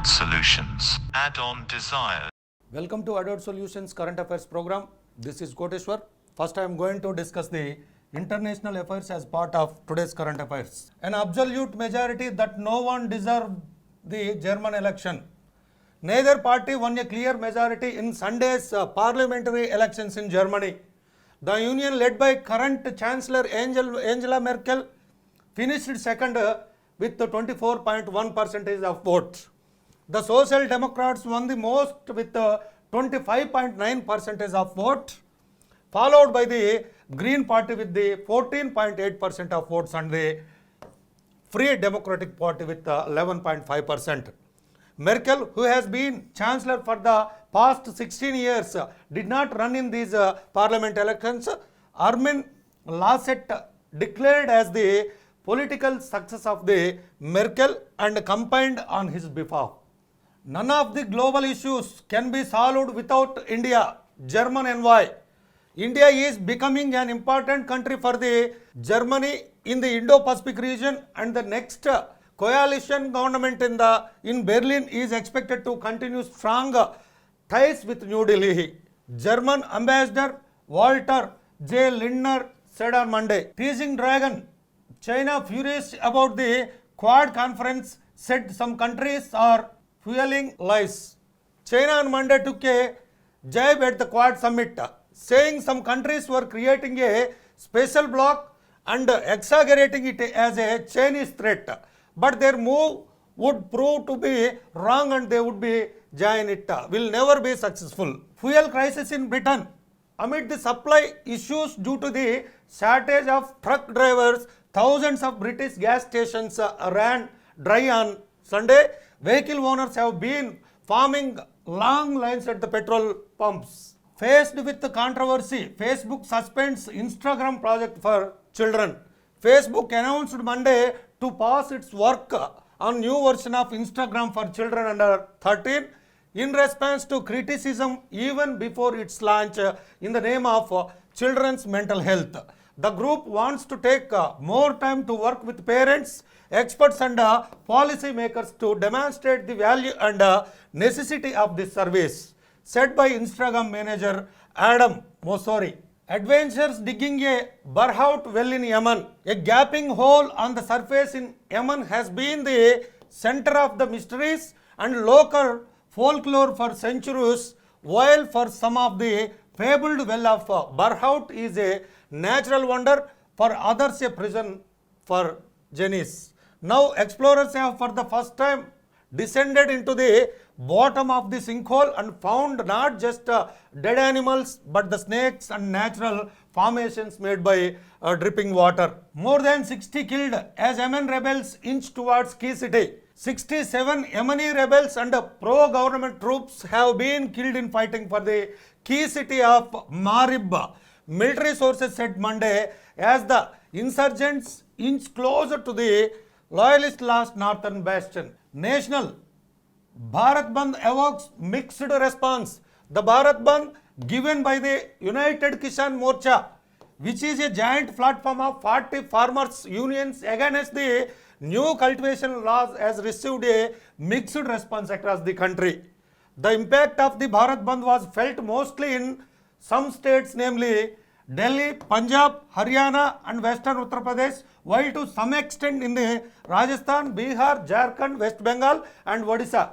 Adult Solutions. Add-on desires. Welcome to Adult Solutions Current Affairs program. This is Koteshwar. First I am going to discuss the international affairs as part of today's current affairs. An absolute majority that no one deserved the German election. Neither party won a clear majority in Sunday's parliamentary elections in Germany. The union led by current Chancellor Angela Merkel finished second with 24.1% of votes. The Social Democrats won the most with 25.9% of votes, followed by the Green Party with the 14.8% of votes and the Free Democratic Party with 11.5%. Merkel, who has been Chancellor for the past 16 years, did not run in these parliament elections. Armin Laschet declared as the political success of the Merkel and campaigned on his behalf. None of the global issues can be solved without India, German envoy. India is becoming an important country for the Germany in the Indo-Pacific region, and the next coalition government in Berlin is expected to continue strong ties with New Delhi. German Ambassador Walter J. Lindner said on Monday, teasing dragon. China, furious about the Quad conference, said some countries are fueling lies. China on Monday took a jab at the Quad summit, saying some countries were creating a special bloc and exaggerating it as a Chinese threat. But their move would prove to be wrong and they would be join it. Will never be successful. Fuel crisis in Britain. Amid the supply issues due to the shortage of truck drivers, thousands of British gas stations ran dry on Sunday. Vehicle owners have been forming long lines at the petrol pumps. Faced with the controversy, Facebook suspends Instagram project for children. Facebook announced Monday to pause its work on new version of Instagram for children under 13 in response to criticism even before its launch in the name of children's mental health. The group wants to take more time to work with parents, experts and policy makers to demonstrate the value and necessity of this service, said by Instagram manager Adam Mosseri. Adventurers digging a Barhout well in Yemen. A gaping hole on the surface in Yemen has been the center of the mysteries and local folklore for centuries, while for some of the fabled well of Barhout is a natural wonder, for others a prison for genies. Now explorers have for the first time descended into the bottom of the sinkhole and found not just dead animals but the snakes and natural formations made by dripping water. More than 60 killed as Yemen rebels inch towards key city. 67 Yemeni rebels and pro-government troops have been killed in fighting for the key city of Marib, military sources said Monday, as the insurgents inch closer to the loyalist last northern bastion. National Bharat Bandh evokes mixed response. The Bharat Bandh given by the United Kisan Morcha, which is a giant platform of 40 farmers unions against the new cultivation laws, has received a mixed response across the country. The impact of the Bharat Bandh was felt mostly in some states, namely Delhi, Punjab, Haryana and Western Uttar Pradesh, while to some extent in the Rajasthan, Bihar, Jharkhand, West Bengal and Odisha.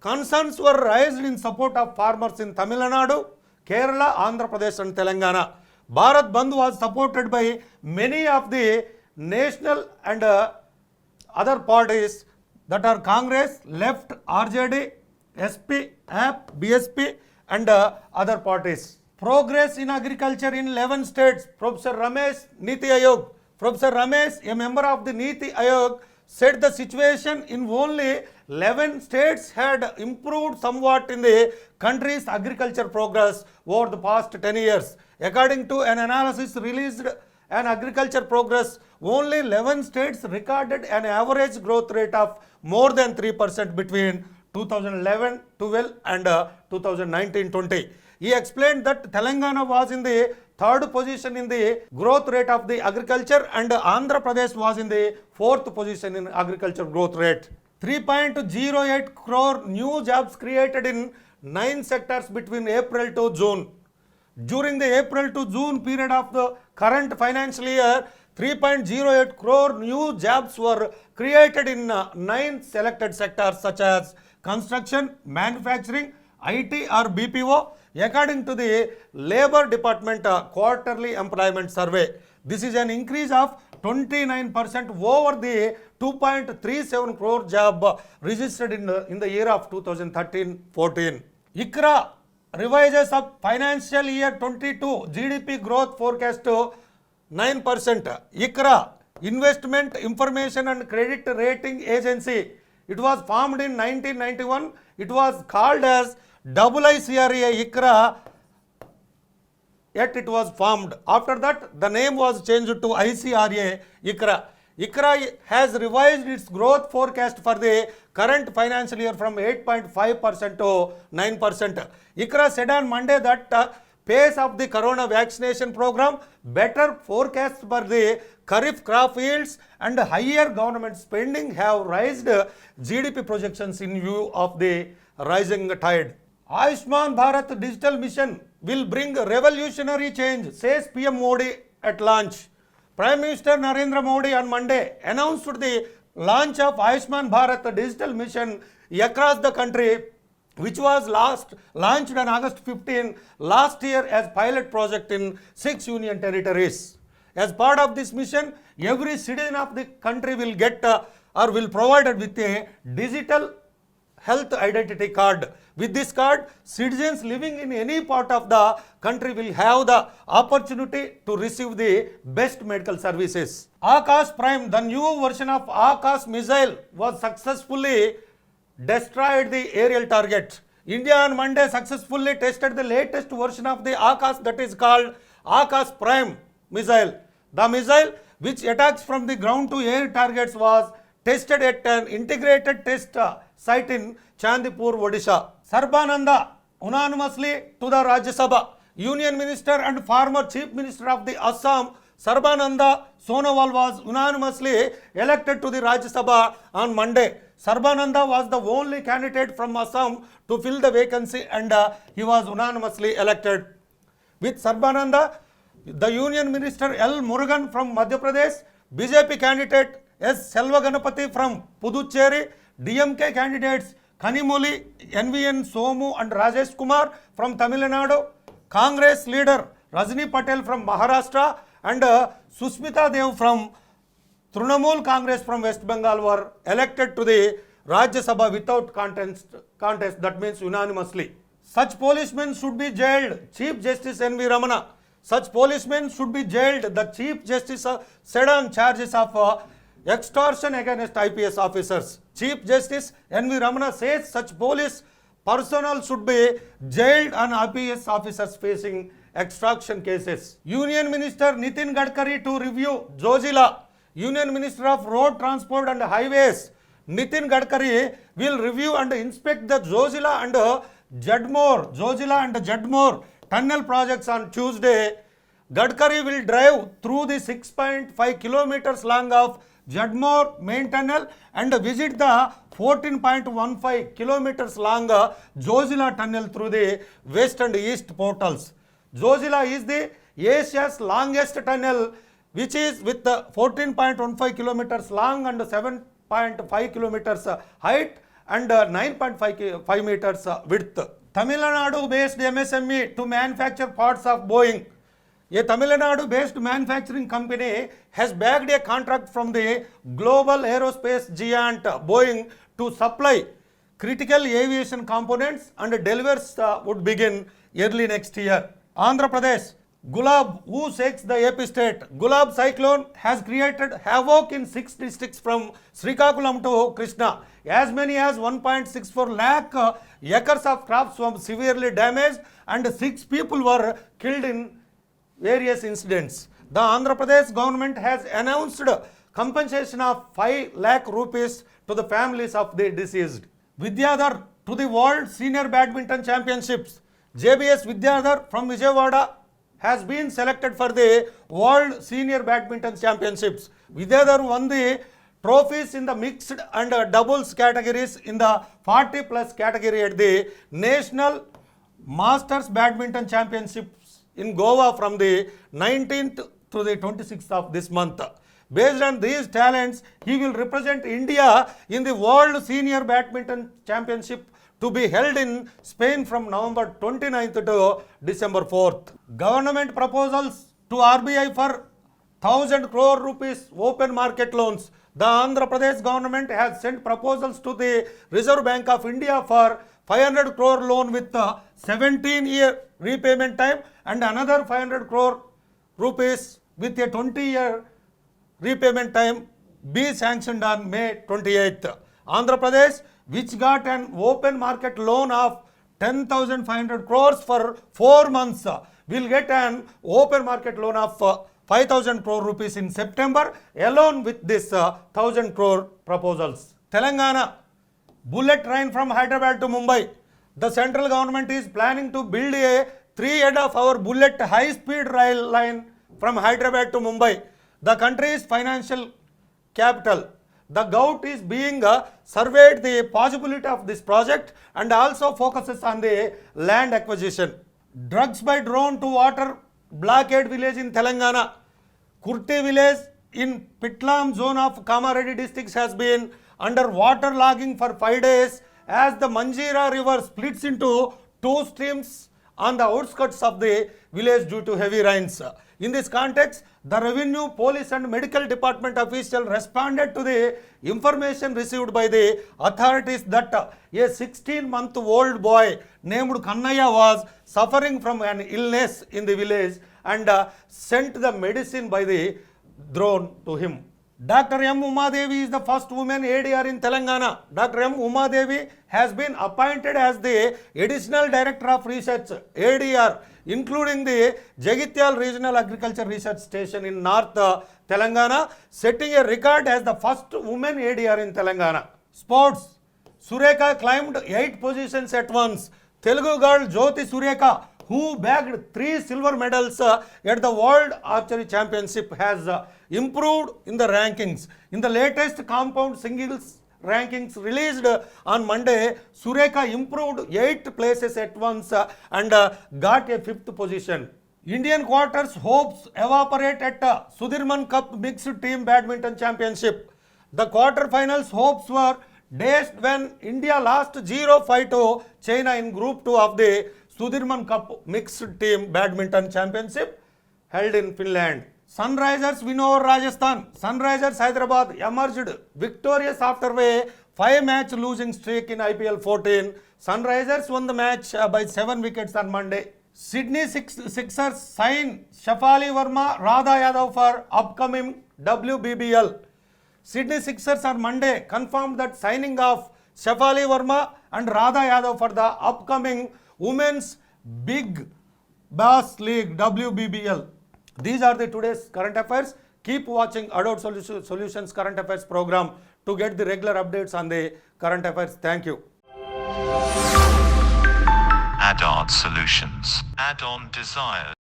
Concerns were raised in support of farmers in Tamil Nadu, Kerala, Andhra Pradesh and Telangana. Bharat Bandh was supported by many of the national and other parties that are Congress, Left, RJD, SP, AP, BSP and other parties. Progress in agriculture in 11 states. Professor Ramesh, Niti Ayog. Professor Ramesh, a member of the Niti Ayog, said the situation in only 11 states had improved somewhat in the country's agriculture progress over the past 10 years. According to an analysis released an agriculture progress, only 11 states recorded an average growth rate of more than 3% between 2011-12 and 2019-20. He explained that Telangana was in the third position in the growth rate of the agriculture and Andhra Pradesh was in the fourth position in agriculture growth rate. 3.08 crore new jobs created in 9 sectors between April to June. During the April to June period of the current financial year, 3.08 crore new jobs were created in 9 selected sectors such as construction, manufacturing, IT or BPO, according to the Labour Department quarterly employment survey. This is an increase of 29% over the 2.37 crore job registered in the year of 2013-14. ICRA revises up financial year 22 GDP growth forecast to 9%. ICRA, Investment Information and Credit Rating Agency, it was formed in 1991. It was called as IICRA ICRA, yet it was formed. After that, the name was changed to ICRA ICRA. ICRA has revised its growth forecast for the current financial year from 8.5% to 9%. ICRA said on Monday that pace of the corona vaccination program, better forecasts for the Kharif crop yields and higher government spending have raised GDP projections in view of the rising tide. Ayushman Bharat Digital Mission will bring revolutionary change, says PM Modi at launch. Prime Minister Narendra Modi on Monday announced the launch of Ayushman Bharat Digital Mission across the country, which was launched on August 15 last year as pilot project in 6 union territories. As part of this mission, every citizen of the country will get or will provided with a digital health identity card. With this card, citizens living in any part of the country will have the opportunity to receive the best medical services. Akash Prime, the new version of Akash missile, was successfully destroyed the aerial target. India on Monday successfully tested the latest version of the Akash, that is called Akash Prime missile. The missile, which attacks from the ground to air targets, was tested at an integrated test site in Chandipur, Odisha. Sarbananda unanimously to the Rajya Sabha. Union Minister and former Chief Minister of the Assam, Sarbananda Sonowal, was unanimously elected to the Rajya Sabha on Monday. Sarbananda was the only candidate from Assam to fill the vacancy and he was unanimously elected. With Sarbananda, the Union Minister L. Murugan from Madhya Pradesh, BJP candidate S. Selva Ganapati from Puducherry, DMK candidates Kanimoli, NVN Somu and Rajesh Kumar from Tamil Nadu, Congress leader Rajni Patel from Maharashtra and Susmita Dev from Trinamool Congress from West Bengal were elected to the Rajya Sabha without contest, that means unanimously. Such policemen should be jailed, Chief Justice N.V. Ramana. Such policemen should be jailed, the Chief Justice said on charges of extortion against IPS officers. Chief Justice N.V. Ramana says such police personnel should be jailed on IPS officers facing extortion cases. Union Minister Nitin Gadkari to review Zojila. Union Minister of Road Transport and Highways Nitin Gadkari will review and inspect the Zojila and Jadmore tunnel projects on Tuesday. Gadkari will drive through the 6.5 kilometers long of Jadmore main tunnel and visit the 14.15 kilometers long Zojila tunnel through the west and east portals. Zojila is the Asia's longest tunnel, which is with the 14.15 kilometers long and 7.5 kilometers height and 9.5 meters width. Tamil Nadu based MSME to manufacture parts of Boeing. A Tamil Nadu based manufacturing company has bagged a contract from the global aerospace giant Boeing to supply critical aviation components and deliveries would begin early next year. Andhra Pradesh, Gulab, who shakes the AP state. Gulab cyclone has created havoc in 6 districts from Srikakulam to Krishna. As many as 1.64 lakh acres of crops were severely damaged and 6 people were killed in various incidents. The Andhra Pradesh government has announced compensation of 5 lakh rupees to the families of the deceased. Vidyadhar to the World Senior Badminton Championships. JBS Vidyadhar from Vijayawada has been selected for the World Senior Badminton Championships. Vidyadhar won the trophies in the mixed and doubles categories in the 40 plus category at the National Masters Badminton Championships in Goa from the 19th to the 26th of this month. Based on these talents, he will represent India in the World Senior Badminton Championship to be held in Spain from November 29th to December 4th. Government proposals to RBI for 1000 crore rupees open market loans. The Andhra Pradesh government has sent proposals to the Reserve Bank of India for 500 crore loan with 17-year repayment time and another 500 crore rupees with a 20-year repayment time be sanctioned on May 28th. Andhra Pradesh, which got an open market loan of 10,500 crores for 4 months, will get an open market loan of 5,000 crore rupees in September alone with this 1,000 crore proposals. Telangana, bullet train from Hyderabad to Mumbai. The central government is planning to build a 3.5-hour bullet high-speed rail line from Hyderabad to Mumbai, the country's financial capital. The Gout is being surveyed the possibility of this project and also focuses on the land acquisition. Drugs by drone to water blockade village in Telangana. Kurti village in Pitlam zone of Kamareddy district has been under waterlogging for 5 days as the Manjira river splits into 2 streams on the outskirts of the village due to heavy rains. In this context, the revenue, police and medical department officials responded to the information received by the authorities that a 16-month-old boy named Kannaya was suffering from an illness in the village and sent the medicine by the drone to him. Dr. M. Umadevi is the first woman ADR in Telangana. Dr. M. Umadevi has been appointed as the Additional Director of Research, ADR, including the Jagityal Regional Agriculture Research Station in North Telangana, setting a record as the first woman ADR in Telangana. Sports, Sureka climbed 8 positions at once. Telugu girl Jyoti Sureka, who bagged 3 silver medals at the World Archery Championship, has improved in the rankings. In the latest compound singles rankings released on Monday, Sureka improved 8 places at once and got a 5th position. Indian quarters hopes evaporate at Sudirman Cup Mixed Team Badminton Championship. The quarterfinals hopes were dashed when India lost 0-5 to China in Group 2 of the Sudirman Cup Mixed Team Badminton Championship held in Finland. Sunrisers win over Rajasthan. Sunrisers Hyderabad emerged victorious after a 5-match losing streak in IPL 14. Sunrisers won the match by 7 wickets on Monday. Sydney Sixers sign Shafali Verma, Radha Yadav for upcoming WBBL. Sydney Sixers on Monday confirmed that signing of Shafali Verma and Radha Yadav for the upcoming Women's Big Bash League WBBL. These are the today's current affairs. Keep watching Adult Solutions Current Affairs program to get the regular updates on the current affairs. Thank you. Adult Solutions. Add-on desired.